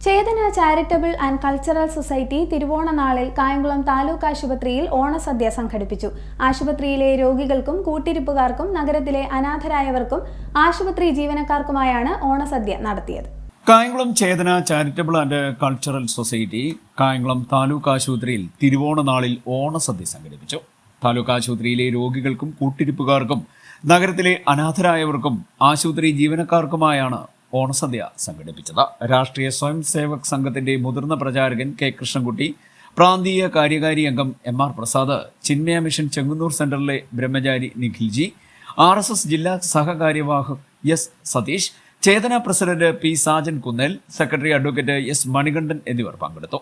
Chetana charitable and cultural society തിരുവോണനാളിൽ കായംകുളം താലൂക്ക് ആശുപത്രിയിൽ ഓണസദ്യ സംഘടിപ്പിച്ചു. ആശുപത്രിയിലെ രോഗികൾക്കും കൂട്ടിരിപ്പുകാർക്കും നഗരത്തിലെ അനാഥരായവർക്കും ആശുപത്രി ജീവനക്കാർക്കുമായാണ് ഓണസദ്യ നടത്തിയത്. Kayamkulam Chethana charitable and cultural society Kayamkulam taluk ആശുപത്രിയിൽ തിരുവോണനാളിൽ ഓണസദ്യ സംഘടിപ്പിച്ചു. താലൂക്ക് ആശുപത്രിയിലെ രോഗികൾക്കും കൂട്ടിരിപ്പുകാർക്കും നഗരത്തിലെ അനാഥരായവർക്കും ആശുപത്രി ജീവനക്കാർക്കുമായാണ് ഓണസദ്യ സംഘടിപ്പിച്ചത്. രാഷ്ട്രീയ സ്വയം സേവക് സംഘത്തിന്റെ മുതിർന്ന പ്രചാരകൻ കെ കൃഷ്ണൻകുട്ടി, പ്രാന്തീയ കാര്യകാരി അംഗം MR പ്രസാദ്, ചിന്മയ മിഷൻ ചെങ്ങന്നൂർ സെന്ററിലെ ബ്രഹ്മചാരി നിഖിൽജി, RSS ജില്ലാ സഹകാര്യവാഹക് S Satheesh, Chethana president P Sajan Kunnel, secretary advocate S Manikandan എന്നിവർ പങ്കെടുത്തു.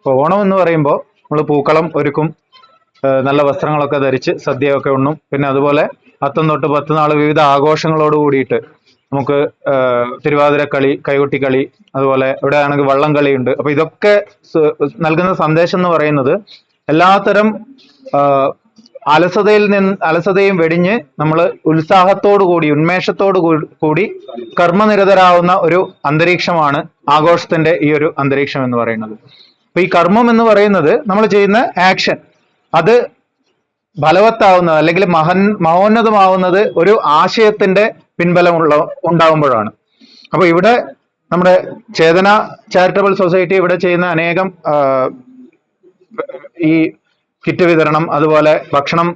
ഓണം എന്ന് പറയുമ്പോൾ നമ്മൾ പൂക്കളം ഒരുക്കും, നല്ല വസ്ത്രങ്ങളൊക്കെ ധരിച്ച് സദ്യയൊക്കെ ഉണ്ണും. പിന്നെ അതുപോലെ അത്തം തൊട്ട് 10 നാൾ വിവിധ ആഘോഷങ്ങളോട് കൂടിയിട്ട് നമുക്ക് തിരുവാതിരക്കളി, കൈകൊട്ടിക്കളി, അതുപോലെ ഇവിടെ ആണെങ്കിൽ വള്ളം കളിയുണ്ട്. അപ്പൊ ഇതൊക്കെ നൽകുന്ന സന്ദേശം എന്ന് പറയുന്നത് എല്ലാത്തരം അലസതയും വെടിഞ്ഞ് നമ്മൾ ഉത്സാഹത്തോടു കൂടി, ഉന്മേഷത്തോടു കൂടി കർമ്മനിരതരാവുന്ന ഒരു അന്തരീക്ഷമാണ് ആഘോഷത്തിന്റെ ഈ ഒരു അന്തരീക്ഷം എന്ന് പറയുന്നത്. അപ്പൊ ഈ കർമ്മം എന്ന് പറയുന്നത് നമ്മൾ ചെയ്യുന്ന ആക്ഷൻ, അത് ഫലവത്താവുന്നത് അല്ലെങ്കിൽ മഹോന്നതമാവുന്നത് ഒരു ആശയത്തിന്റെ പിൻബലം ഉണ്ടാകുമ്പോഴാണ്. അപ്പൊ ഇവിടെ നമ്മുടെ ചേതന ചാരിറ്റബിൾ സൊസൈറ്റി ഇവിടെ ചെയ്യുന്ന അനേകം ഈ കിറ്റ് വിതരണം, അതുപോലെ ഭക്ഷണം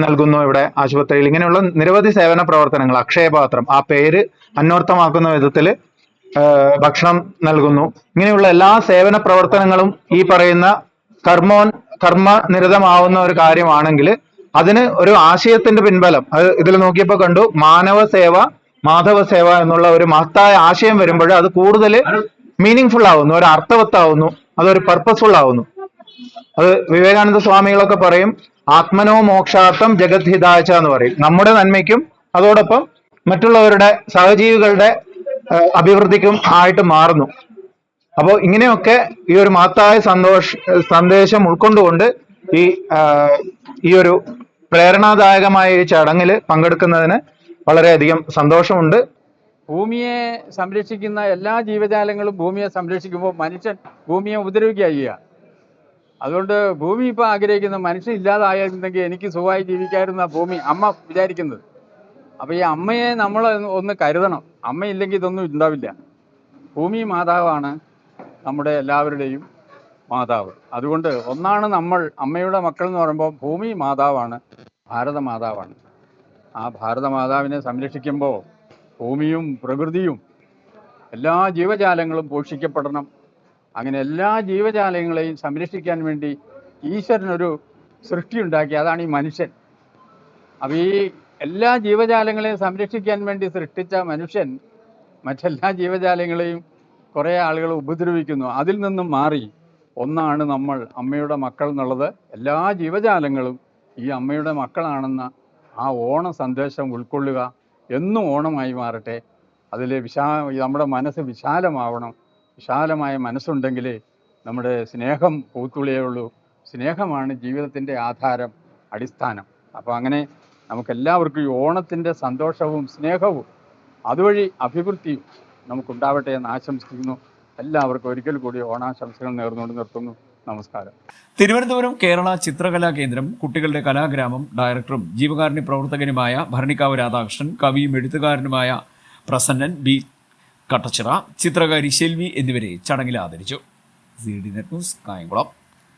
നൽകുന്നു ഇവിടെ ആശുപത്രിയിൽ. ഇങ്ങനെയുള്ള നിരവധി സേവന പ്രവർത്തനങ്ങൾ, അക്ഷയപാത്രം, ആ പേര് അന്വർത്ഥമാക്കുന്ന വിധത്തിൽ ഭക്ഷണം നൽകുന്നു. ഇങ്ങനെയുള്ള എല്ലാ സേവന പ്രവർത്തനങ്ങളും ഈ പറയുന്ന കർമ്മനിരതമാവുന്ന ഒരു കാര്യമാണെങ്കിൽ അതിന് ഒരു ആശയത്തിന്റെ പിൻബലം, അത് ഇതിൽ നോക്കിയപ്പോൾ കണ്ടു, മാനവ സേവ മാധവ സേവ എന്നുള്ള ഒരു മഹത്തായ ആശയം വരുമ്പോൾ അത് കൂടുതൽ മീനിങ് ഫുൾ ആവുന്നു, ഒരു അർത്ഥവത്താവുന്നു, അതൊരു പർപ്പസ്ഫുൾ ആവുന്നു. അത് വിവേകാനന്ദ സ്വാമികളൊക്കെ പറയും, ആത്മനോ മോക്ഷാർത്ഥം ജഗത് ഹിതായച്ച എന്ന് പറയും. നമ്മുടെ നന്മയ്ക്കും അതോടൊപ്പം മറ്റുള്ളവരുടെ സഹജീവികളുടെ അഭിവൃദ്ധിക്കും ആയിട്ട് മാറുന്നു. അപ്പോൾ ഇങ്ങനെയൊക്കെ ഈ ഒരു മഹത്തായ സന്ദേശം ഉൾക്കൊണ്ടുകൊണ്ട് ഈ ഒരു പ്രേരണാദായകമായ ഈ ചടങ്ങിൽ പങ്കെടുക്കുന്നതിന് വളരെയധികം സന്തോഷമുണ്ട്. ഭൂമിയെ സംരക്ഷിക്കുന്ന എല്ലാ ജീവജാലങ്ങളും ഭൂമിയെ സംരക്ഷിക്കുമ്പോൾ മനുഷ്യൻ ഭൂമിയെ ഉപദ്രവിക്കുക. അതുകൊണ്ട് ഭൂമി ഇപ്പോൾ ആഗ്രഹിക്കുന്ന മനുഷ്യൻ ഇല്ലാതായിരുന്നെങ്കിൽ എനിക്ക് സുഖമായി ജീവിക്കാതിരുന്ന ഭൂമി അമ്മ വിചാരിക്കുന്നത്. അപ്പോൾ ഈ അമ്മയെ നമ്മൾ ഒന്ന് കരുതണം. അമ്മയില്ലെങ്കിൽ ഇതൊന്നും ഉണ്ടാവില്ല. ഭൂമി മാതാവാണ് നമ്മുടെ എല്ലാവരുടെയും മാതാവ്. അതുകൊണ്ട് ഒന്നാണ് നമ്മൾ അമ്മയുടെ മക്കൾ എന്ന് പറയുമ്പോൾ ഭൂമി മാതാവാണ്, ഭാരത മാതാവാണ്. ആ ഭാരത മാതാവിനെ സംരക്ഷിക്കുമ്പോൾ ഭൂമിയും പ്രകൃതിയും എല്ലാ ജീവജാലങ്ങളും പോഷിക്കപ്പെടണം. അങ്ങനെ എല്ലാ ജീവജാലങ്ങളെയും സംരക്ഷിക്കാൻ വേണ്ടി ഈശ്വരനൊരു സൃഷ്ടി ഉണ്ടാക്കി, അതാണ് ഈ മനുഷ്യൻ. അപ്പോൾ ഈ എല്ലാ ജീവജാലങ്ങളെയും സംരക്ഷിക്കാൻ വേണ്ടി സൃഷ്ടിച്ച മനുഷ്യൻ മറ്റെല്ലാ ജീവജാലങ്ങളെയും കുറേ ആളുകൾ ഉപദ്രവിക്കുന്നു. അതിൽ നിന്നും മാറി ഒന്നാണ് നമ്മൾ അമ്മയുടെ മക്കൾ എന്നുള്ളത്. എല്ലാ ജീവജാലങ്ങളും ഈ അമ്മയുടെ മക്കളാണെന്ന ആ ഓണ സന്ദേശം ഉൾക്കൊള്ളുക. എന്നും ഓണമായി മാറട്ടെ. അതിൽ നമ്മുടെ മനസ്സ് വിശാലമാവണം. വിശാലമായ മനസ്സുണ്ടെങ്കിലേ നമ്മുടെ സ്നേഹം പൂത്തുളിയുള്ളൂ. സ്നേഹമാണ് ജീവിതത്തിൻ്റെ ആധാരം, അടിസ്ഥാനം. അപ്പോൾ അങ്ങനെ നമുക്കെല്ലാവർക്കും ഈ ഓണത്തിൻ്റെ സന്തോഷവും സ്നേഹവും അതുവഴി അഭിവൃദ്ധിയും നമുക്കുണ്ടാവട്ടെ എന്ന് ആശംസിക്കുന്നു. എല്ലാവർക്കും ഒരിക്കൽ കൂടി ഓണാശംസകൾ നേർന്നുകൊണ്ട് നിർത്തുന്നു. നമസ്കാരം. തിരുവനന്തപുരം കേരള ചിത്രകലാ കേന്ദ്രം കുട്ടികളുടെ കലാഗ്രാമം ഡയറക്ടറും ജീവകാരുണ്യ പ്രവർത്തകനുമായ ഭരണിക്കാവ് രാധാകൃഷ്ണൻ, കവിയും എഴുത്തുകാരനുമായ പ്രസന്നൻ B കട്ടച്ചിറ, ചിത്രകാരി ശെൽവി എന്നിവരെ ചടങ്ങിൽ ആദരിച്ചു. ZD net news, Kayamkulam.